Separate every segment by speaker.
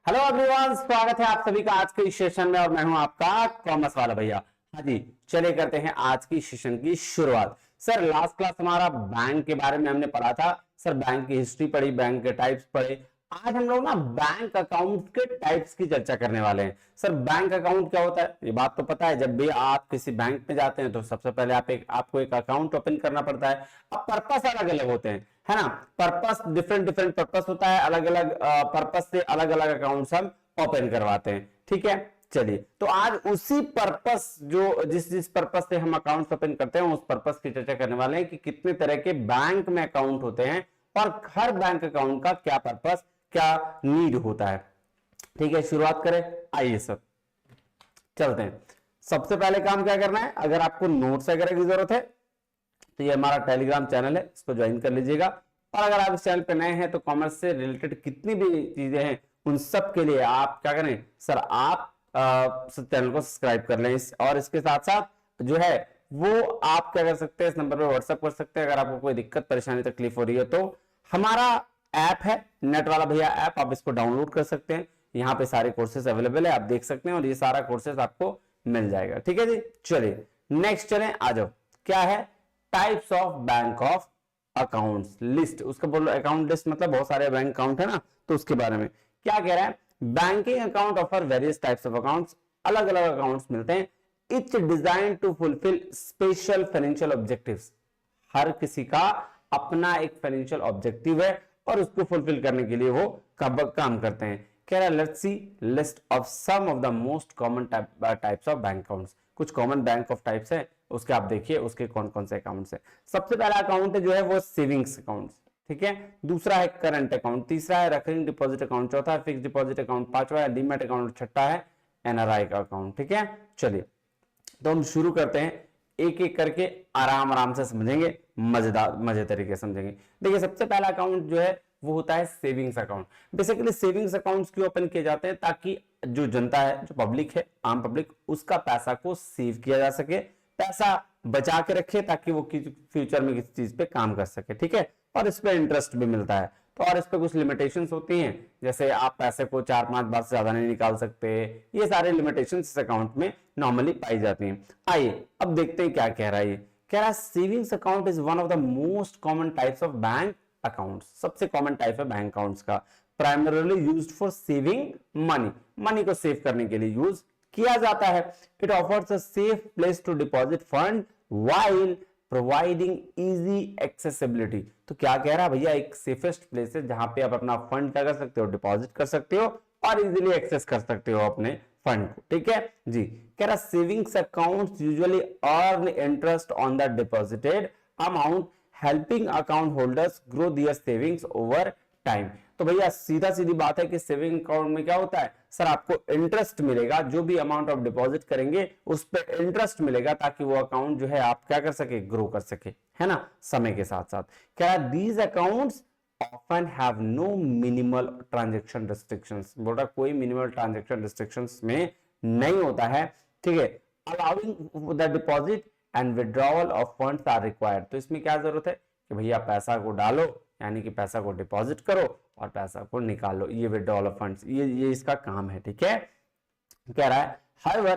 Speaker 1: Hello everyone, स्वागत है आप सभी का आज के इस सेशन में और मैं हूं आपका कॉमर्स वाला भैया। हाँ जी, चलिए करते हैं आज की सेशन की शुरुआत। सर लास्ट क्लास हमारा बैंक के बारे में हमने पढ़ा था। सर बैंक की हिस्ट्री पढ़ी, बैंक के टाइप्स पढ़े। आज हम लोग ना बैंक अकाउंट के टाइप्स की चर्चा करने वाले हैं। सर बैंक अकाउंट क्या होता है ये बात तो पता है। जब भी आप किसी बैंक में जाते हैं तो सबसे पहले आपको एक अकाउंट ओपन करना पड़ता है। अब पर्पस अलग अलग होते हैं, है ना। पर्पस डिफरेंट डिफरेंट पर्पस होता है, अलग अलग पर्पस से अलग अलग अकाउंट्स हम ओपन करवाते हैं। ठीक है, चलिए तो आज उसी पर्पस जो जिस जिस पर्पस से हम अकाउंट ओपन करते हैं उस पर्पस की चर्चा करने वाले हैं कि कितने तरह के बैंक में अकाउंट होते हैं और हर बैंक अकाउंट का क्या पर्पस, क्या नीड होता है। ठीक है, शुरुआत करें। आइए सर चलते हैं। सबसे पहले काम क्या करना है, अगर आपको नोट्स वगैरह की जरूरत है तो ये हमारा टेलीग्राम चैनल है, इसको ज्वाइन कर लीजिएगा। और अगर आप इस चैनल पे नए हैं तो कॉमर्स से रिलेटेड कितनी भी चीजें हैं उन सब के लिए आप क्या करें सर, आप चैनल को सब्सक्राइब कर लें। और इसके साथ साथ जो है वो आप क्या कर सकते हैं, इस नंबर पे व्हाट्सएप कर सकते हैं अगर आपको कोई दिक्कत परेशानी तकलीफ हो रही है तो। हमारा ऐप है नेट वाला भैया ऐप, आप इसको डाउनलोड कर सकते हैं। यहाँ पे सारे कोर्सेज अवेलेबल है, आप देख सकते हैं और ये सारा कोर्सेज आपको मिल जाएगा। ठीक है जी, चलिए नेक्स्ट चलें, आ जाओ। क्या है types of bank of accounts list, उसका बोलो अकाउंट लिस्ट मतलब बहुत सारे बैंक अकाउंट है ना, तो उसके बारे में क्या कह रहा है। Banking account offer various types of accounts, अलग अलग अकाउंट्स मिलते हैं। It's design to fulfil special financial objectives, हर किसी का अपना एक फाइनेंशियल ऑब्जेक्टिव है और उसको फुलफिल करने के लिए वो काम करते हैं। कह रहा है let's see list of some of the most common types of bank accounts. कुछ कॉमन बैंक ऑफ टाइप्स है, उसके आप देखिए उसके कौन कौन से अकाउंट्स है। सबसे पहला अकाउंट जो है वो सेविंग्स अकाउंट, ठीक है। दूसरा है करंट अकाउंट, तीसरा है रकरिंग डिपॉजिट अकाउंट, चौथा है फिक्स डिपॉजिट अकाउंट, पांचवा है डीमैट अकाउंट, छठा है एनआरआई का अकाउंट। ठीक है, चलिए तो हम शुरू करते हैं, एक एक करके आराम आराम से समझेंगे, मजे तरीके से समझेंगे। देखिए सबसे पहला अकाउंट जो है वो होता है savings account. Basically savings accounts क्यों ओपन किए जाते हैं, ताकि जो जनता है, जो पब्लिक है, आम पब्लिक, उसका पैसा को सेव किया जा सके, पैसा बचा के रखे ताकि वो फ्यूचर में किसी चीज पे काम कर सके। ठीक है, और इस पे इंटरेस्ट भी मिलता है। तो और इस पे कुछ लिमिटेशंस होती हैं, जैसे आप पैसे को 4-5 बार से ज्यादा नहीं निकाल सकते। ये सारे लिमिटेशंस इस अकाउंट में नॉर्मली पाई जाती हैं। आइए अब देखते हैं क्या कह रहा है। कह रहा है savings account is one of the most common types of bank account. सबसे कॉमन टाइप है बैंक अकाउंट्स का। Primarily used for saving money, money को सेव करने के लिए यूज किया जाता है। It offers a safe place to deposit fund while providing easy accessibility. तो क्या कह रहा है भैया, एक सेफेस्ट प्लेस है जहां पे आप अपना फंड क्या कर सकते हो, डिपॉजिट कर सकते हो और इजीली एक्सेस कर सकते हो अपने फंड को। ठीक है जी, कह रहा savings accounts usually earn interest on the deposited amount, helping account holders grow their savings over time. तो भैया सीधा सीधी बात है कि सेविंग अकाउंट में क्या होता है सर, आपको इंटरेस्ट मिलेगा, जो भी अमाउंट आप डिपॉजिट करेंगे उस पर इंटरेस्ट मिलेगा ताकि वो अकाउंट जो है आप क्या कर सके, ग्रो कर सके, है ना, समय के साथ साथ। क्या these accounts often have no minimal transaction restrictions, बोल रहा कोई मिनिमल ट्रांजेक्शन रिस्ट्रिक्शंस में नहीं होता है। ठीक है, allowing the deposit and withdrawal of funds are required. तो इसमें क्या जरूरत है कि भैया पैसा को डालो, यानी कि पैसा को डिपॉजिट करो और पैसा को निकालो, ये विड्रॉवल ऑफ फंड्स, ये इसका काम है। ठीक है, कह रहा है however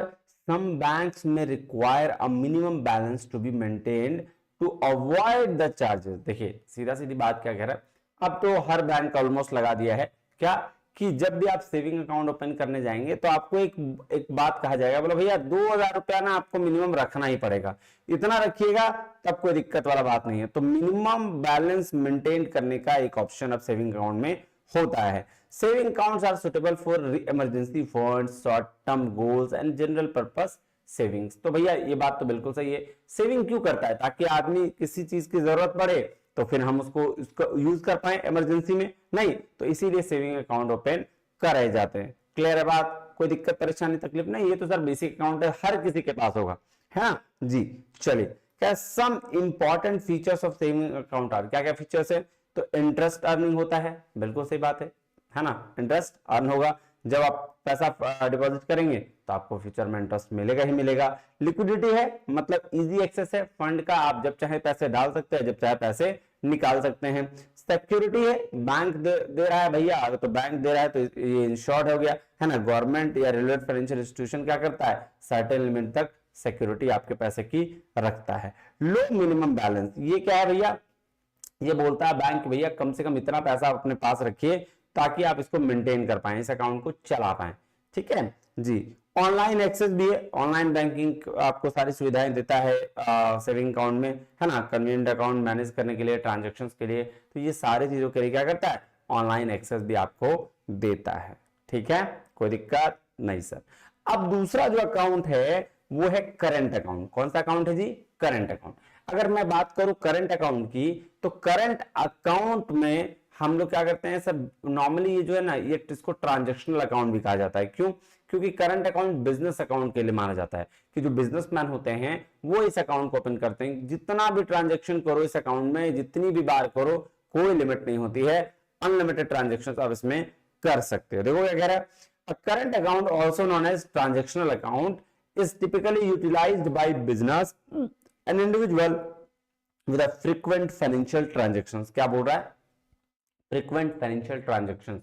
Speaker 1: some banks may require a minimum balance to be maintained to avoid the charges। देखिए सीधा सीधी बात क्या कह रहा है, अब तो हर बैंक ऑलमोस्ट लगा दिया है क्या कि जब भी आप सेविंग अकाउंट ओपन करने जाएंगे तो आपको एक बात कहा जाएगा, बोलो भैया 2000 रुपया ना आपको मिनिमम रखना ही पड़ेगा, इतना रखिएगा तब कोई दिक्कत वाला बात नहीं है। तो मिनिमम बैलेंस मेंटेन करने का एक ऑप्शन अब सेविंग अकाउंट में होता है। Saving accounts are suitable for emergency funds, short term goals and general purpose savings. तो भैया ये बात तो बिल्कुल सही है, सेविंग क्यों करता है, ताकि आदमी किसी चीज की जरूरत पड़े तो फिर हम उसको यूज कर पाए इमरजेंसी में, नहीं तो इसीलिए सेविंग अकाउंट ओपन कराए जाते हैं। क्लियर है बात, कोई दिक्कत परेशानी तकलीफ नहीं, ये तो सर बेसिक अकाउंट है, हर किसी के पास होगा, है ना जी। चलिए क्या some important features of saving account are, क्या क्या फीचर्स है, तो इंटरेस्ट अर्निंग होता है, बिल्कुल सही बात है ना, इंटरेस्ट अर्न होगा। जब आप पैसा डिपॉजिट करेंगे तो आपको फ्यूचर में इंटरेस्ट मिलेगा ही मिलेगा। लिक्विडिटी है, मतलब इजी एक्सेस है फंड का, आप जब चाहे पैसे डाल सकते हैं, जब चाहे पैसे निकाल सकते हैं। सिक्योरिटी है, बैंक दे रहा है भैया, तो बैंक दे रहा है तो ये इंश्योर्ड हो गया, है ना। गवर्नमेंट या रिलेटेड फाइनेंशियल इंस्टीट्यूशन क्या करता है, सर्टेन लिमिट तक सिक्योरिटी आपके पैसे की रखता है। लो मिनिमम बैलेंस, ये क्या है भैया, ये बोलता है बैंक भैया कम से कम इतना पैसा अपने पास रखिए ताकि आप इसको मेंटेन कर पाए, इस अकाउंट को चला पाए, ठीक है जी। ऑनलाइन एक्सेस भी है, ऑनलाइन बैंकिंग आपको सारी सुविधाएं देता है सेविंग अकाउंट में, है ना। कन्वीनियंट अकाउंट मैनेज करने के लिए, ट्रांजेक्शंस के लिए, तो ये सारी चीजों के लिए क्या करता है, ऑनलाइन एक्सेस भी आपको देता है, ठीक है, कोई दिक्कत नहीं सर। अब दूसरा जो अकाउंट है वो है करंट अकाउंट। कौन सा अकाउंट है जी, करंट अकाउंट। अगर मैं बात करूं करंट अकाउंट की, तो करंट अकाउंट में हम लोग क्या करते हैं सर, नॉर्मली ये जो है ना, ये इसको ट्रांजैक्शनल अकाउंट भी कहा जाता है। क्यों, क्योंकि करंट अकाउंट बिजनेस अकाउंट के लिए माना जाता है कि जो बिजनेसमैन होते हैं वो इस अकाउंट को ओपन करते हैं। जितना भी ट्रांजैक्शन करो इस अकाउंट में, जितनी भी बार करो, कोई लिमिट नहीं होती है, अनलिमिटेड ट्रांजेक्शन आप इसमें कर सकते हो। देखो क्या कह रहा है, A current account, also known as transactional account, is typically utilized by business and individual with a frequent financial transactions। क्या बोल रहा है, frequent financial transactions,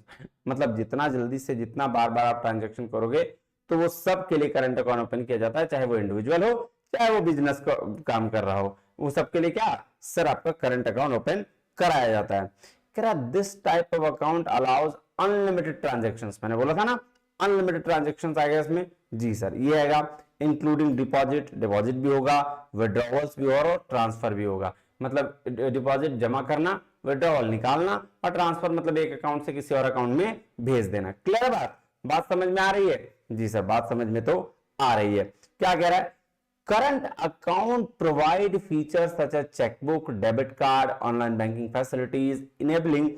Speaker 1: मतलब जितना जल्दी से जितना बार बार आप ट्रांजेक्शन करोगे तो वो सब के लिए करंट अकाउंट ओपन किया जाता है, चाहे वो इंडिविजुअल हो चाहे वो बिजनेस का काम कर रहा हो, वो सबके लिए क्या सर आपका करंट अकाउंट ओपन कराया जाता है। कह रहा this type of account allows unlimited transactions, मैंने बोला था ना अनलिमिटेड ट्रांजेक्शंस आएगा इसमें, जी सर ये आएगा, इंक्लूडिंग डिपॉजिट, डिपॉजिट भी होगा, विड्रॉवल्स भी होगा और ट्रांसफर भी होगा। मतलब डिपॉजिट जमा करना, विड्रॉवल निकालना और ट्रांसफर मतलब एक अकाउंट से किसी और अकाउंट में भेज देना। क्लियर बात, बात समझ में आ रही है, जी सर बात समझ में तो आ रही है। क्या कह रहा है, current account provide features such as chequebook, debit card, online banking facilities, enabling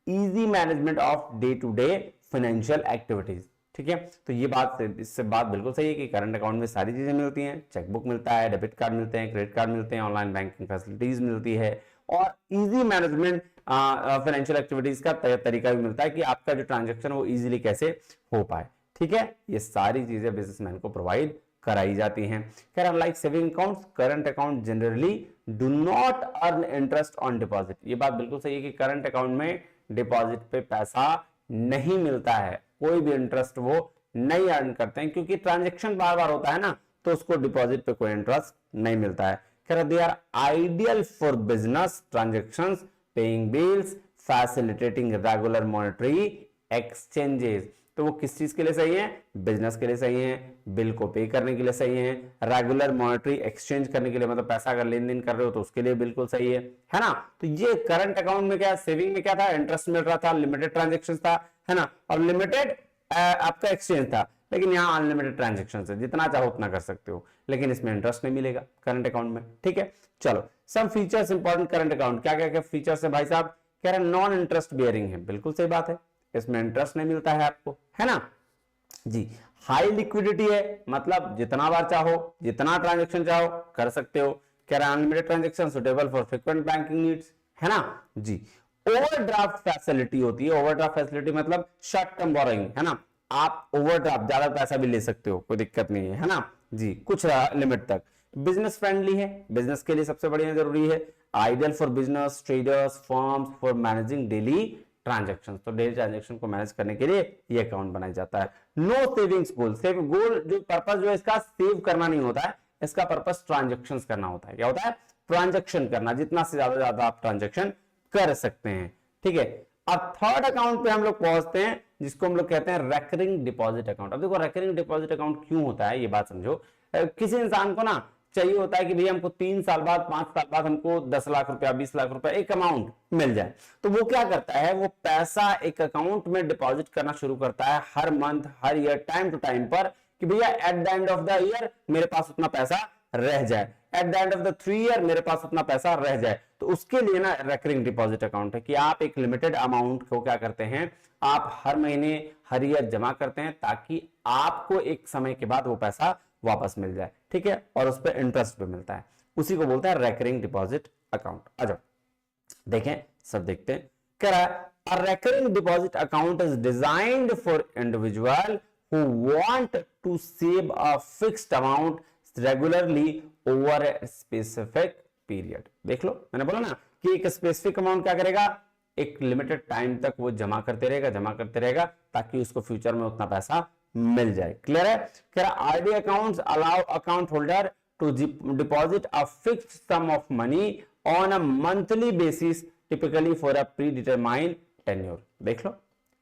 Speaker 1: easy management of day to day financial activities, ठीक है। तो ये बात, इससे बात बिल्कुल सही है कि करंट अकाउंट में सारी चीजें मिलती हैं, चेकबुक मिलता है, डेबिट कार्ड मिलते हैं, क्रेडिट कार्ड मिलते हैं, ऑनलाइन बैंकिंग फैसिलिटीज मिलती है और इजी मैनेजमेंट फाइनेंशियल एक्टिविटीज का तरीका भी मिलता है कि आपका जो ट्रांजेक्शन वो इजीली कैसे हो पाए, ठीक है। ये सारी चीजें बिजनेसमैन को प्रोवाइड कराई जाती हैं। कह रहा like saving accounts, current account generally do not earn interest on deposit. ये बात बिल्कुल सही है कि करंट अकाउंट में डिपॉजिट पे पैसा नहीं मिलता है, कोई भी इंटरेस्ट वो नहीं अर्न करते हैं, क्योंकि ट्रांजैक्शन बार बार होता है ना, तो उसको डिपॉजिट पे कोई इंटरेस्ट नहीं मिलता है। कह रहा they are ideal for business transactions, paying bills, facilitating regular monetary exchanges. तो वो किस चीज के लिए सही है, बिजनेस के लिए सही है, बिल को पे करने के लिए सही है, रेगुलर मॉनेटरी एक्सचेंज करने के लिए, मतलब पैसा अगर लेन देन कर रहे हो तो उसके लिए बिल्कुल सही है ना। तो ये करंट अकाउंट में क्या, सेविंग में क्या था, इंटरेस्ट मिल रहा था, लिमिटेड ट्रांजेक्शन था, है ना, और लिमिटेड आपका एक्सचेंज था। लेकिन यहाँ अनलिमिटेड ट्रांजेक्शन है, जितना चाहो उतना कर सकते हो, लेकिन इसमें इंटरेस्ट नहीं मिलेगा करंट अकाउंट में, ठीक है। चलो some features important current account, क्या क्या क्या फीचर्स है भाई साहब, कह रहे नॉन इंटरेस्ट बियरिंग है, बिल्कुल सही बात है, इसमें इंटरेस्ट नहीं मिलता है आपको, है ना जी। हाई लिक्विडिटी है, मतलब जितना बार चाहो जितना ट्रांजेक्शन चाहो कर सकते हो। कह रहा है unlimited transaction suitable for frequent banking needs, है ना जी। ओवरड्राफ्ट फैसिलिटी होती है, ओवरड्राफ्ट फैसिलिटी मतलब शॉर्ट टर्म बोरोइंग, है ना, आप ओवरड्राफ्ट ज्यादा पैसा भी ले सकते हो, कोई दिक्कत नहीं है ना जी, कुछ लिमिट तक। बिजनेस फ्रेंडली है, बिजनेस के लिए सबसे बढ़िया जरूरी है। Ideal for business, traders, firms for managing daily transaction, तो डेली ट्रांजेक्शन को मैनेज करने के लिए ये अकाउंट बनाया जाता है। नो सेविंग्स गोल, सेव गोल जो पर्पस जो है इसका सेव करना नहीं होता है, इसका पर्पस ट्रांजेक्शन करना होता है। क्या होता है, ट्रांजेक्शन करना, जितना से ज्यादा आप ट्रांजेक्शन कर सकते हैं, ठीक है। अब थर्ड अकाउंट पे हम लोग पहुंचते हैं जिसको हम लोग कहते हैं रेकरिंग डिपॉजिट अकाउंट। अब देखो रेकरिंग डिपॉजिट अकाउंट क्यों होता है, ये बात समझो। किसी इंसान को ना चाहिए होता है कि भैया हमको 3 साल बाद 5 साल बाद हमको 10 लाख रुपया 20 लाख रुपया एक अमाउंट मिल जाए, तो वो क्या करता है, वो पैसा एक अकाउंट में डिपॉजिट करना शुरू करता है हर मंथ हर ईयर टाइम टू टाइम पर, कि भैया at the end of the year मेरे पास उतना पैसा रह जाए, at the end of the 3 year मेरे पास उतना पैसा रह जाए। तो उसके लिए ना रेकरिंग डिपॉजिट अकाउंट है कि आप एक लिमिटेड अमाउंट को क्या करते हैं, आप हर महीने हर ईयर जमा करते हैं ताकि आपको एक समय के बाद वो पैसा वापस मिल जाए, ठीक है, और उस पर इंटरेस्ट भी मिलता है, उसी को बोलते हैं रेकरिंग डिपॉजिट अकाउंट। आ जाओ देखें, सब देखते हैं। कह रहा है a recurring deposit account is designed for individual who want to save a fixed amount regularly over a specific period। देख लो, मैंने बोला ना कि एक स्पेसिफिक अमाउंट क्या करेगा, एक लिमिटेड टाइम तक वो जमा करते रहेगा ताकि उसको फ्यूचर में उतना पैसा मिल जाए। क्लियर है? कह रहा RD accounts allow account holder to deposit a fixed sum of money on a monthly basis typically for a predetermined tenure. देख लो,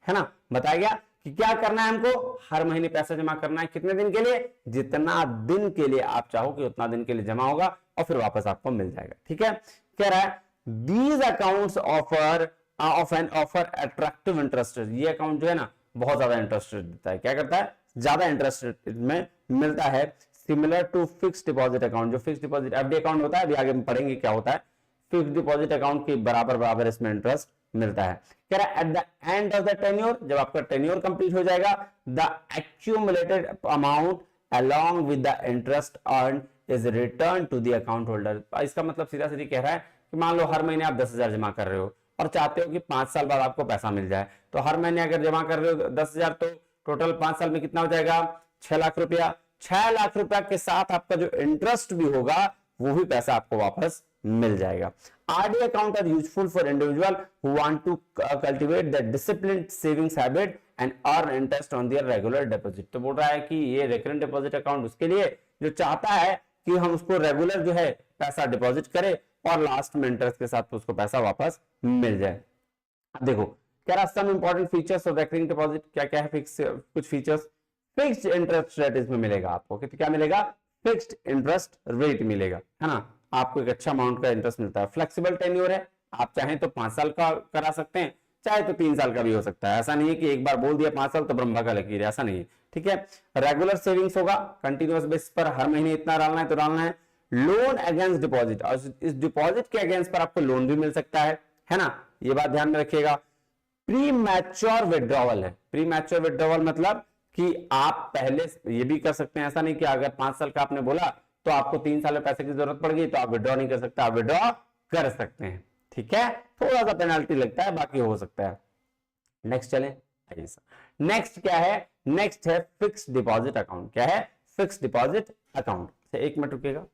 Speaker 1: है ना, बताया गया कि क्या करना है हमको, हर महीने पैसा जमा करना है। कितने दिन के लिए? जितना दिन के लिए आप चाहो कि उतना दिन के लिए जमा होगा और फिर वापस आपको मिल जाएगा। ठीक है? कह रहा है these accounts offer attractive interest. ये अकाउंट जो है ना बहुत ज्यादा इंटरेस्ट देता है। क्या करता है? ज्यादा इंटरेस्ट में मिलता है। Similar to fix deposit account, जो फिक्स डिपॉजिट एफडी अकाउंट होता है, अभी आगे हम पढ़ेंगे क्या होता है। फिक्स डिपॉजिट अकाउंट के बराबर इसमें इंटरेस्ट मिलता है। कह रहा है eight the end of the tenure, जब आपका टेन्योर कंप्लीट हो जाएगा, the accumulated amount along with the interest earned is returned to the account holder। इसका मतलब सीधा सीधी कह रहा है कि मान लो हर महीने आप 10,000 जमा कर रहे हो और चाहते हो कि 5 साल बाद आपको पैसा मिल जाए, तो हर महीने अगर जमा कर रहे हो 10,000 तो टोटल 5 साल में कितना हो जाएगा? 6 लाख रुपया। 6 लाख रुपया के साथ आपका जो इंटरेस्ट भी होगा वो भी पैसा आपको वापस मिल जाएगा। RD account are useful for individual who want to cultivate the disciplined savings habit and earn interest on their regular deposit. तो बोल रहा है कि ये रेकरेंट डिपॉजिट अकाउंट उसके लिए जो चाहता है कि हम उसको रेगुलर जो है पैसा डिपॉजिट करें और लास्ट में इंटरेस्ट के साथ उसको पैसा वापस मिल जाए। अब देखो क्या रहा some important features of recurring deposit, क्या क्या है फिक्स कुछ फीचर्स। फिक्स्ड इंटरेस्ट रेट इसमें मिलेगा आपको, कि क्या मिलेगा? फिक्स्ड इंटरेस्ट रेट मिलेगा, है ना, आपको एक अच्छा अमाउंट का इंटरेस्ट मिलता है। फ्लेक्सिबल टेन्योर है, आप चाहें तो 5 साल का करा सकते हैं, चाहे तो 3 साल का भी हो सकता है। ऐसा नहीं है कि एक बार बोल दिया 5 साल तो ब्रह्मा का लकीर है, ऐसा नहीं है। ठीक है? रेगुलर सेविंग्स होगा, कंटिन्यूअस बेसिस पर हर महीने इतना डालना है तो डालना है। लोन अगेंस्ट डिपॉजिट, और इस डिपॉजिट के अगेंस्ट पर आपको लोन भी मिल सकता है ना, ये बात ध्यान में रखिएगा। प्री मैच्योर विड्रॉवल है। प्री मैच्योर विड्रॉवल मतलब कि आप पहले ये भी कर सकते हैं, ऐसा नहीं कि अगर 5 साल का आपने बोला तो आपको 3 साल में पैसे की जरूरत पड़ गई तो आप विड्रॉ नहीं कर सकते, आप विड्रॉ कर सकते हैं। ठीक है? थोड़ा सा पेनल्टी लगता है, बाकी हो सकता है। नेक्स्ट चले, नेक्स्ट क्या है? नेक्स्ट है फिक्स डिपॉजिट अकाउंट। क्या है? Fix deposit account. एक मिनट रुकेगा।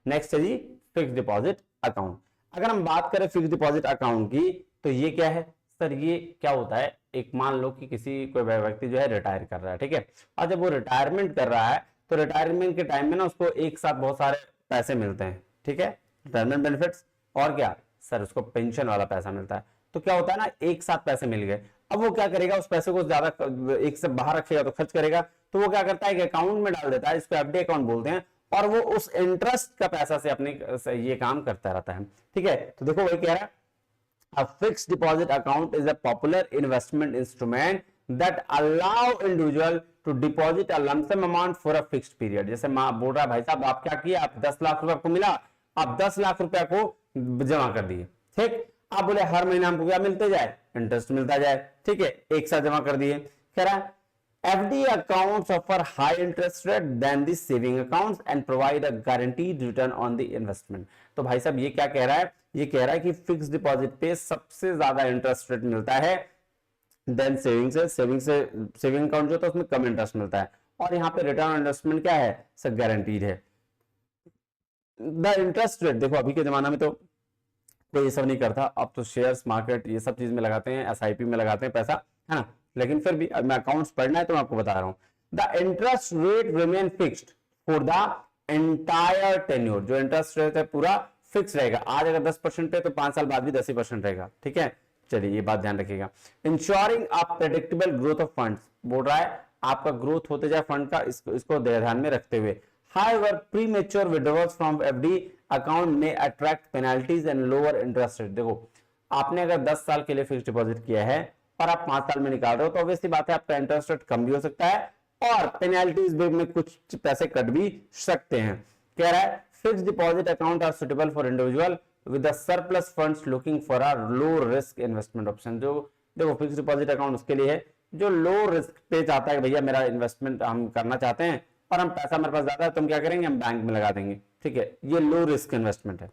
Speaker 1: नेक्स्ट है जी फिक्स डिपॉजिट अकाउंट। अगर हम बात करें फिक्स डिपॉजिट अकाउंट की तो ये क्या है सर? ये क्या होता है, एक मान लो कि किसी कोई व्यक्ति जो है रिटायर कर रहा है, ठीक है, और जब वो रिटायरमेंट कर रहा है तो रिटायरमेंट के टाइम में ना उसको एक साथ बहुत सारे पैसे मिलते हैं। ठीक है? रिटायरमेंट बेनिफिट्स और क्या सर, उसको पेंशन वाला पैसा मिलता है। तो क्या होता है ना, एक साथ पैसे मिल गए, अब वो क्या करेगा, उस पैसे को ज्यादा एक से बाहर रखेगा तो खर्च करेगा, तो वो क्या करता है कि अकाउंट में डाल देता है, इसको एफडी अकाउंट बोलते हैं, और वो उस इंटरेस्ट का पैसा से अपने ये काम करता रहता है। ठीक है? तो देखो वही कह रहा है, a fixed deposit account is a popular investment instrument that allow individual to deposit a lump sum amount for a fixed period। जैसे मां बोल रहा है भाई साहब आप क्या किए, आप 10 लाख रुपए आपको मिला, आप 10 लाख रुपया को जमा कर दिए। ठीक? आप बोले हर महीने हमको क्या मिलते जाए, इंटरेस्ट मिलता जाए। ठीक है? एक साथ जमा कर दिए। कह रहा है FD accounts offer high interest rate than the saving accounts and provide a guaranteed return on the investment। तो भाई साहब ये क्या कह रहा है, ये कह रहा है कि फिक्स डिपॉजिट पे सबसे ज्यादा इंटरेस्ट रेट मिलता है देन सेविंग अकाउंट जो था उसमें कम इंटरेस्ट मिलता है, और यहाँ पे रिटर्न ऑन इन्वेस्टमेंट क्या है सर, गारंटीड है। द इंटरेस्ट रेट देखो अभी के जमाना में तो कोई ये सब नहीं करता, अब तो शेयर्स मार्केट ये सब चीज में लगाते हैं, SIP में लगाते हैं पैसा, है ना, लेकिन फिर भी मैं अकाउंट्स पढ़ना है तो मैं आपको बता रहा हूं। The interest rate remain fixed for the entire tenure. जो इंटरेस्ट रेट है पूरा फिक्स रहेगा, आज अगर 10% पे तो 5 साल बाद भी 10% रहेगा। ठीक है? चलिए ये बात ध्यान रखिएगा। Ensuring a predictable growth of funds, बोल रहा है आपका ग्रोथ होते जाए फंड का, इसको ध्यान में रखते हुए। However, premature withdrawals from FD account may attract penalties and lower interest rate। देखो आपने अगर 10 साल के लिए फिक्स डिपॉजिट किया है और आप 5 साल में निकाल रहे हो तो ऑब्वियसली बात है आपका इंटरेस्ट रेट कम भी हो सकता है और पेनल्टीज में कुछ पैसे कट भी सकते हैं। कह रहा है fix deposit account are suitable for individual with surplus funds looking for a low risk investment option. जो देखो फिक्स डिपॉजिट अकाउंट उसके लिए है जो लो रिस्क पे चाहता है, भैया मेरा इन्वेस्टमेंट हम करना चाहते हैं और हम पैसा मेरे पास ज्यादा है तो हम क्या करेंगे, हम बैंक में लगा देंगे। ठीक है? ये लो रिस्क इन्वेस्टमेंट है।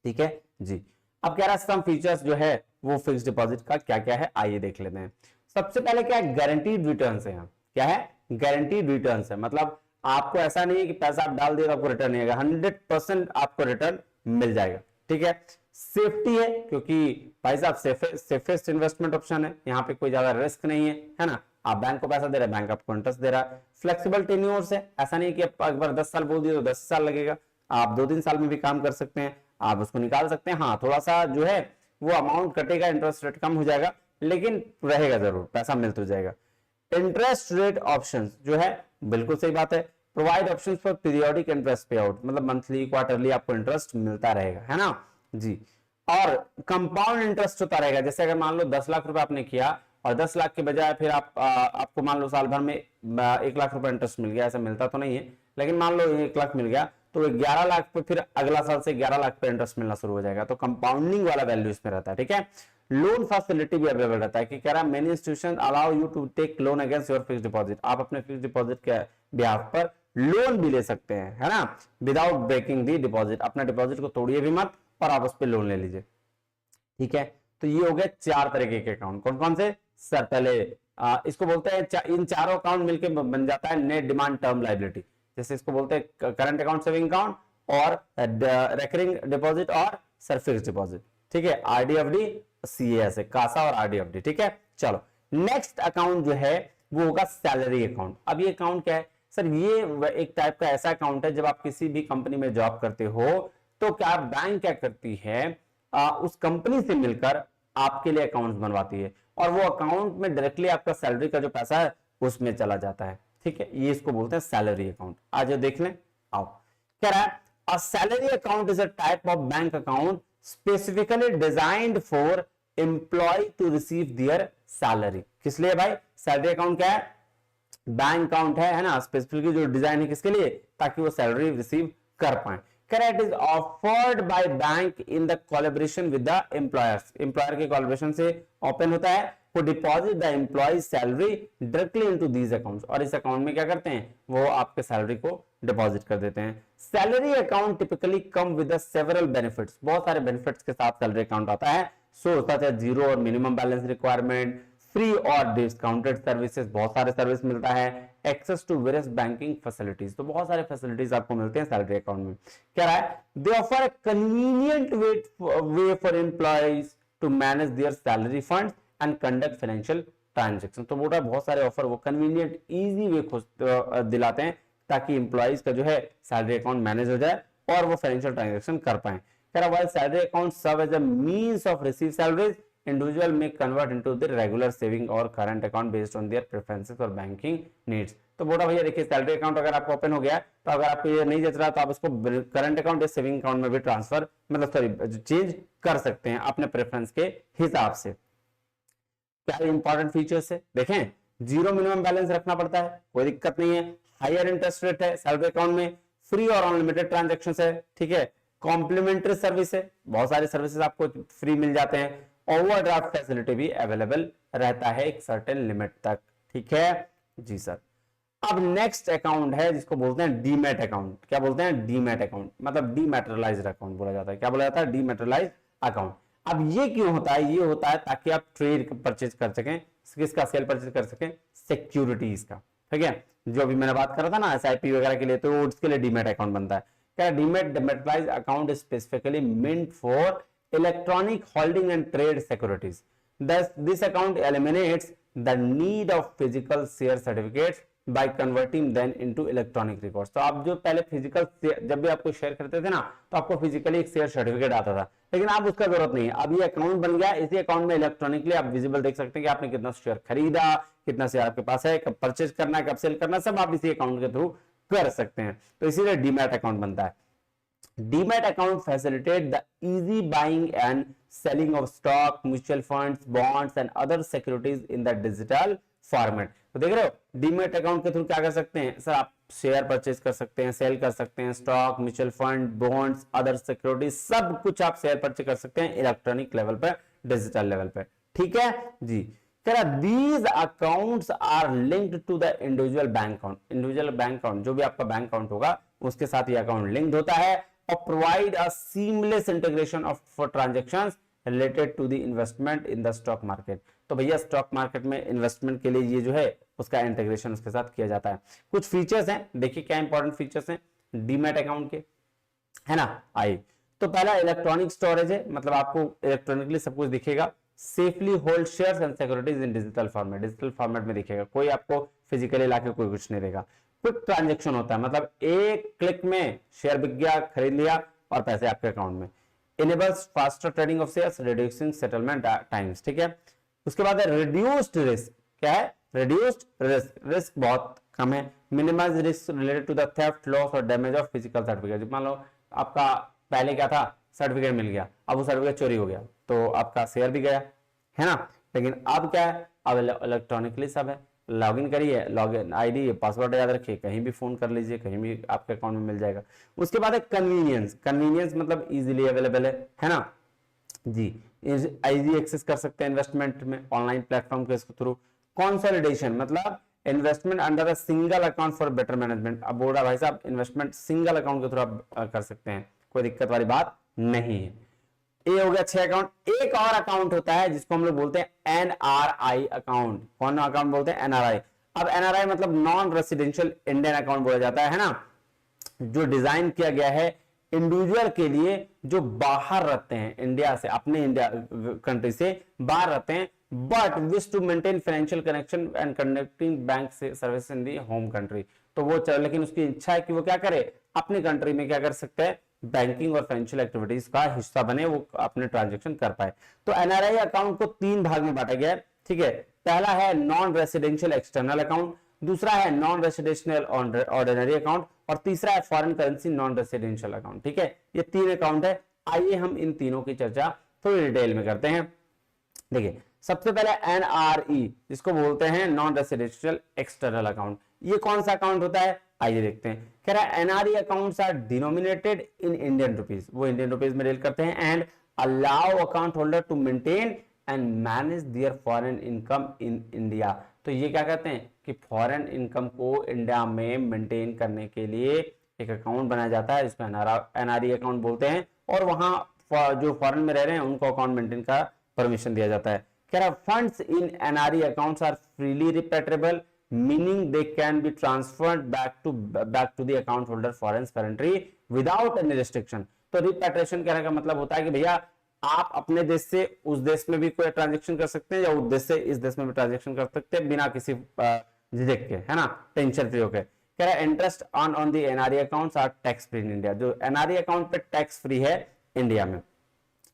Speaker 1: ठीक है जी? अब कह रहा है सम फीचर्स जो है वो फिक्स डिपॉजिट का क्या क्या है, आइए देख लेते हैं। सबसे पहले क्या है, गारंटीड रिटर्न्स है। क्या है? गारंटीड रिटर्न्स है, मतलब आपको ऐसा नहीं है कि पैसा आप डाल दिए तो आपको रिटर्न नहीं आएगा, 100% आपको रिटर्न मिल जाएगा। ठीक है, सेफ्टी है क्योंकि भाई साहब सेफेस्ट इन्वेस्टमेंट ऑप्शन है, यहाँ पे कोई ज्यादा रिस्क नहीं है ना। आप बैंक को पैसा दे रहे हैं, बैंक आपको इंटरेस्ट दे रहा है। फ्लेक्सिबल टेन्योर्स है, ऐसा नहीं कि आप एक बार 10 साल बोल दिए तो 10 साल लगेगा, आप 2-3 साल में भी काम कर सकते हैं, आप उसको निकाल सकते हैं। हाँ, थोड़ा सा जो है वो अमाउंट कटेगा, इंटरेस्ट रेट कम हो जाएगा, लेकिन रहेगा जरूर, पैसा मिल तो जाएगा। इंटरेस्ट रेट ऑप्शंस जो है बिल्कुल सही बात है, provide options for periodic interest पे आउट, मतलब मंथली क्वार्टरली आपको इंटरेस्ट मिलता रहेगा, है ना जी। और कंपाउंड इंटरेस्ट होता रहेगा, जैसे अगर मान लो 10 लाख रुपए आपने किया और 10 लाख के बजाय फिर आपको मान लो साल भर में 1 लाख रुपए इंटरेस्ट मिल गया, ऐसा मिलता तो नहीं है, लेकिन मान लो 1 लाख मिल गया तो 11 लाख पे फिर अगला साल से 11 लाख पे इंटरेस्ट मिलना शुरू हो जाएगा, तो कंपाउंडिंग वाला वैल्यू इसमें रहता है। ठीक है, लोन फैसिलिटी भी अवेलेबल रहता है कि कह रहा है many institution allow you to take loan against your fixed deposit, आप अपने फिक्स्ड डिपॉजिट के बिहाफ पर लोन भी ले सकते हैं, है ना, विदाउट ब्रेकिंग दी डिपॉजिट, अपना डिपॉजिट को तोड़िए भी मत और आप उस पर लोन ले लीजिए। ठीक है, तो ये हो गए 4 तरीके के अकाउंट। कौन कौन से सर? पहले इसको बोलते हैं, इन चारों अकाउंट मिलकर बन जाता है नेट डिमांड टर्म लायबिलिटी, जैसे इसको बोलते हैं करंट अकाउंट, सेविंग अकाउंट और रेकरिंग डिपॉजिट और सर फिक्स्ड डिपॉजिट। ठीक है, आरडीएफडी, सीएस है, कासा और आरडीएफडी। ठीक है, चलो नेक्स्ट अकाउंट जो है वो होगा सैलरी अकाउंट। अब ये अकाउंट क्या है सर? ये एक टाइप का ऐसा अकाउंट है, जब आप किसी भी कंपनी में जॉब करते हो तो क्या बैंक क्या करती है, उस कंपनी से मिलकर आपके लिए अकाउंट बनवाती है और वो अकाउंट में डायरेक्टली आपका सैलरी का जो पैसा है उसमें चला जाता है। ठीक है, ये इसको बोलते हैं सैलरी अकाउंट। आज देख लें, आओ। कह रहा है a salary account is a type of bank account specifically designed for employ to receive their salary. किस लिए भाई? सैलरी अकाउंट क्या है? बैंक अकाउंट है ना, स्पेसिफिकली जो डिजाइन है किसके लिए? ताकि वो सैलरी रिसीव कर पाए। Correct is offered by bank in the collaboration with the employers, employer के collaboration से ओपन होता है, वो deposit the employ salary directly into these accounts, और इस अकाउंट में क्या करते हैं, वो आपके सैलरी को डिपॉजिट कर देते हैं। Salary account typically come with several benefits, बहुत सारे बेनिफिट्स के साथ सैलरी अकाउंट आता है। सो होता है जीरो और मिनिमम बैलेंस रिक्वायरमेंट, फ्री और डिस्काउंटेड सर्विसेज, बहुत सारे सर्विस मिलता है, access to various banking facilities, तो बहुत सारे फैसिलिटीज आपको मिलते हैं सैलरी अकाउंट में। क्या रहा है? They offer a convenient way for employees to manage their salary funds and conduct financial transaction, तो बोला बहुत सारे ऑफर वो कन्वीनियंट इजी वे दिलाते हैं ताकि एम्प्लॉइज का जो है सैलरी अकाउंट मैनेज हो जाए और वो फाइनेंशियल ट्रांजैक्शन कर पाए। कह रहा है salary account serve as a means of receive salaries, individual may convert into the regular saving or current account based on their preferences और banking needs। तो बोला भैया देखिए सैलरी अकाउंट अगर आपको ओपन हो गया तो अगर आपको ये नहीं जच रहा तो आप इसको करंट अकाउंट या सेविंग अकाउंट में भी ट्रांसफर मतलब सॉरी चेंज कर सकते हैं अपने प्रेफरेंस के हिसाब से। क्या इंपॉर्टेंट फीचर्स है देखें, जीरो मिनिमम बैलेंस रखना पड़ता है, कोई दिक्कत नहीं है, हायर इंटरेस्ट रेट है सैलरी अकाउंट में, फ्री और अनलिमिटेड ट्रांजेक्शन है, ठीक है, कॉम्प्लीमेंट्री सर्विस है, बहुत सारे सर्विसेज आपको फ्री मिल जाते हैं, ओवरड्राफ्ट फैसिलिटी भी अवेलेबल रहता है एक सर्टेन लिमिट तक। ठीक है जी सर। अब नेक्स्ट अकाउंट है जिसको बोलते हैं डीमैट अकाउंट। क्या बोलते हैं? डीमैट अकाउंट, मतलब डीमैटेरियलाइज्ड अकाउंट बोला जाता है। क्या बोला जाता है? डीमैटेरियलाइज्ड अकाउंट। अब ये क्यों होता है? ये होता है ताकि आप ट्रेड परचेज कर सकें, किसका सेल परचेज कर सकें, सिक्योरिटीज का। ठीक है, जो अभी मैंने बात करा था ना एसआईपी वगैरह के लिए, तो उसके लिए डीमैट अकाउंट बनता है। क्या dematerialized account specifically meant for electronic holding and trade securities. Thus, this account eliminates the need of physical share certificates by converting them into electronic records. तो आप जो पहले फिजिकल जब भी आपको शेयर करते थे ना तो आपको फिजिकली एक शेयर सर्टिफिकेट आता था, लेकिन अब उसका जरूरत नहीं है। अब ये अकाउंट बन गया, इसी अकाउंट में इलेक्ट्रॉनिकली आप विजिबल देख सकते हैं कि आपने कितना शेयर खरीदा, कितना शेयर आपके पास है, कब परचेज करना है, कब सेल करना है, सब आप इसी अकाउंट के थ्रू कर सकते हैं। तो इसीलिए डीमैट अकाउंट बनता है। Demat account facilitate the easy buying and selling of stock, mutual funds, bonds and other securities in the digital format। तो देख रहे हो डीमैट अकाउंट के थ्रू क्या कर सकते हैं सर? आप शेयर परचेज कर सकते हैं, सेल कर सकते हैं, stock, mutual fund, bonds, other securities, सब कुछ आप शेयर परचेज कर सकते हैं इलेक्ट्रॉनिक लेवल पे, डिजिटल लेवल पे। ठीक है जी। These accounts are linked to the individual bank account। Individual bank account, जो भी आपका बैंक अकाउंट होगा उसके साथ ये अकाउंट लिंक्ड होता है और provide a seamless integration of for transactions related to the investment in the stock market. तो भैया स्टॉक मार्केट में इन्वेस्टमेंट के लिए ये जो है उसका इंटीग्रेशन उसके साथ किया जाता है। कुछ फीचर्स हैं, देखिए क्या इंपॉर्टेंट फीचर्स हैं डीमैट अकाउंट के, है ना। आइए, तो पहला इलेक्ट्रॉनिक स्टोरेज है, मतलब आपको इलेक्ट्रॉनिकली सब कुछ दिखेगा। Safely hold shares and securities in digital format, digital format में दिखेगा, कोई आपको फिजिकली लाके कोई कुछ नहीं देगा। क्विक ट्रांजेक्शन होता है, मतलब एक क्लिक में शेयर बिक गया, खरीद लिया और पैसे आपके अकाउंट में। Enables faster trading of shares, reducing settlement times, ठीक है। उसके बाद है रिड्यूस्ड रिस्क, क्या है रिड्यूस्ड रिस्क, रिस्क बहुत कम है। Minimise risk related to the theft, loss और डैमेज ऑफ फिजिकल सर्टिफिकेट। मान लो आपका पहले क्या था, सर्टिफिकेट मिल गया, अब वो सर्टिफिकेट चोरी हो गया तो आपका शेयर भी गया, है ना। लेकिन अब क्या है, अब इलेक्ट्रॉनिकली सब है, लॉगिन करिए, लॉगिन आईडी पासवर्ड याद रखिए, कहीं भी फोन कर लीजिए, कहीं भी आपके अकाउंट में मिल जाएगा। उसके बाद है कन्वीनियंस, कन्वीनियंस मतलब इजीली अवेलेबल है ना जी, इजी एक्सेस कर सकते हैं इन्वेस्टमेंट में ऑनलाइन प्लेटफॉर्म के थ्रू। कंसोलिडेशन मतलब investment under a single account for better management. अब बोल रहा भाई साहब इन्वेस्टमेंट सिंगल अकाउंट के थ्रू आप कर सकते हैं, कोई दिक्कत वाली बात नहीं है। ये हो गया 6 अकाउंट। एक और अकाउंट होता है जिसको हम लोग बोलते हैं एनआरआई अकाउंट। कौन अकाउंट बोलते हैं, एनआरआई। अब एनआरआई मतलब नॉन रेसिडेंशियल इंडियन अकाउंट बोला जाता है ना, जो डिजाइन किया गया है इंडिविजुअल के लिए जो बाहर रहते हैं इंडिया से, अपने इंडिया कंट्री से बाहर रहते हैं, but wish to maintain financial connection and conducting bank service in the home country. तो वो लेकिन उसकी इच्छा है कि वो क्या करे, अपनी कंट्री में क्या कर सकते हैं, बैंकिंग और फाइनेंशियल एक्टिविटीज का हिस्सा बने, वो अपने ट्रांजेक्शन कर पाए। तो एनआरआई अकाउंट को 3 भाग में बांटा गया है, ठीक है। पहला है नॉन रेसिडेंशियल एक्सटर्नल अकाउंट, दूसरा है नॉन रेसिडेंशियल ऑर्डिनरी अकाउंट, और तीसरा है foreign currency non residential account, ठीक है। ये 3 अकाउंट है। आइए हम इन तीनों की चर्चा थोड़ी डिटेल में करते हैं। देखिए सबसे पहले एनआरई, जिसको बोलते हैं नॉन रेसिडेंशियल एक्सटर्नल अकाउंट। ये कौन सा अकाउंट होता है, आइए देखते हैं। कह रहा है NRE accounts are denominated in Indian rupees, वो इंडियन रुपीज में डील करते हैं, and allow account holder to maintain and manage their foreign income in India. तो ये क्या कहते हैं कि फॉरेन इनकम को इंडिया में मेंटेन करने के लिए एक अकाउंट बनाया जाता है, इसमें एनआरई अकाउंट बोलते हैं, और वहां जो फॉरेन में रह रहे हैं उनको अकाउंट मेंटेन का परमिशन दिया जाता है। कह रहा funds in NRE accounts are freely repatriable, meaning they can be transferred back to the account holder foreign country without any restriction. तो रिपेट्रेशन कहने का मतलब होता है कि भैया आप अपने देश से उस देश में भी कोई ट्रांजेक्शन कर सकते हैं, या उस देश से इस देश में भी ट्रांजेक्शन कर सकते हैं बिना किसी झिझक के, है ना, टेंशन फ्री होके। कह रहा है interest on the NRE accounts are tax free in India. जो एनआरई अकाउंट पे टैक्स फ्री है इंडिया में।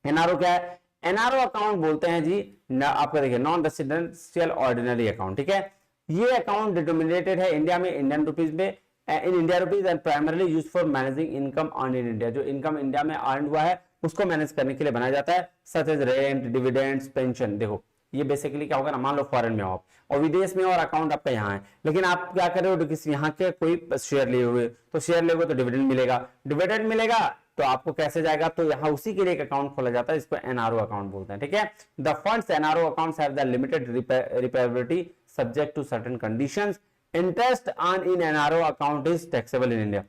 Speaker 1: एनआरओ क्या है, एनआरओ अकाउंट बोलते हैं जी आपका देखिए नॉन रेसिडेंशियल ऑर्डिनरी अकाउंट, ठीक है। ये अकाउंट डिनोमिनेटेड है इंडिया में इंडियन रुपीज में, in India rupees, and primarily used for managing income earn in India. जो इनकम इंडिया में अर्न हुआ है उसको मैनेज करने के लिए बनाया जाता है, such as rent, dividends, pension. देखो ये बेसिकली क्या होगा ना, मान लो फॉरेन में हो आप और विदेश में और अकाउंट आपका यहाँ है, लेकिन आप क्या कर रहे हो, किसी यहाँ के कोई शेयर लिए हुए, तो शेयर लिए हुए तो डिविडेंड मिलेगा, डिविडेंड मिलेगा तो आपको कैसे जाएगा, तो यहाँ उसी के लिए एक अकाउंट खोला जाता है, इसको एनआरओ अकाउंट बोलते हैं, ठीक है। The funds NRO accounts have the limited repairability subject to certain conditions. Interest on in NRO account is taxable in India.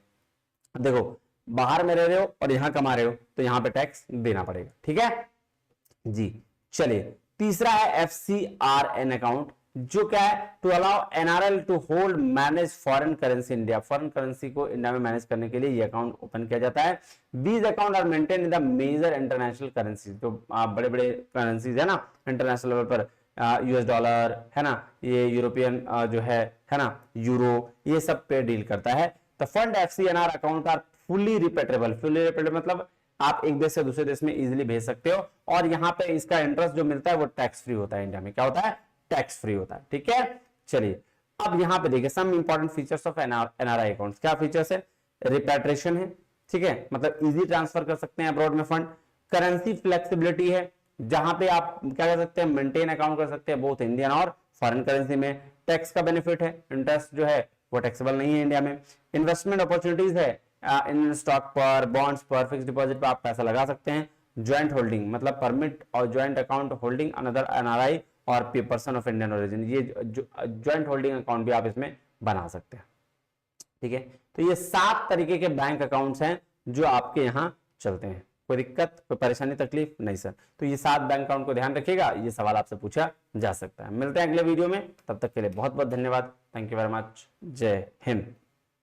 Speaker 1: देखो बाहर में रह रहे हो और यहां कमा रहे हो तो यहां पे टैक्स देना पड़ेगा, ठीक है जी। चलिए तीसरा है एफसीआरएन अकाउंट, जो क्या है, to allow NRL to hold manage foreign currency India. Foreign currency को इंडिया में मैनेज करने के लिए ये अकाउंट ओपन किया जाता है। These account are maintain in the major international currency, जो बड़े बड़े करेंसीज है ना इंटरनेशनल लेवल पर, यूएस डॉलर है ना, ये यूरोपियन जो है ना, यूरो, ये सब पे डील करता है। The fund FCNR account are fully repatriable. Fully repatriable मतलब आप एक देश से दूसरे देश में इजीली भेज सकते हो, और यहाँ पे इसका इंटरेस्ट जो मिलता है वो टैक्स फ्री होता है। इंडिया में क्या होता है, टैक्स फ्री होता है, ठीक है। चलिए अब यहाँ पे देखिए some important features of NRI accounts. क्या फीचर्स है, रिपेट्रेशन है, ठीक है, मतलब इजी ट्रांसफर कर सकते हैं अब्रॉड में फंड। करेंसी फ्लेक्सिबिलिटी है, जहां पे आप क्या कर सकते हैं, मेंटेन अकाउंट कर सकते हैं बोथ इंडियन और फॉरेन करेंसी में। टैक्स का बेनिफिट है, इंटरेस्ट जो है वो टैक्सेबल नहीं है इंडिया में। इन्वेस्टमेंट अपॉर्चुनिटीज है, इन स्टॉक पर, बॉन्ड्स पर, फिक्स डिपॉजिट पर आप पैसा लगा सकते हैं। ज्वाइंट होल्डिंग मतलब परमिट और joint account holding another NRI और पर्सन ऑफ इंडियन ओरिजिन, ये ज्वाइंट होल्डिंग अकाउंट भी आप इसमें बना सकते हैं, ठीक है। तो ये 7 तरीके के बैंक अकाउंट्स हैं जो आपके यहाँ चलते हैं, कोई दिक्कत, कोई परेशानी, तकलीफ? नहीं सर। तो ये 7 बैंक अकाउंट को ध्यान रखिएगा, ये सवाल आपसे पूछा जा सकता है। मिलते हैं अगले वीडियो में, तब तक के लिए बहुत बहुत धन्यवाद। Thank you very much. जय हिंद।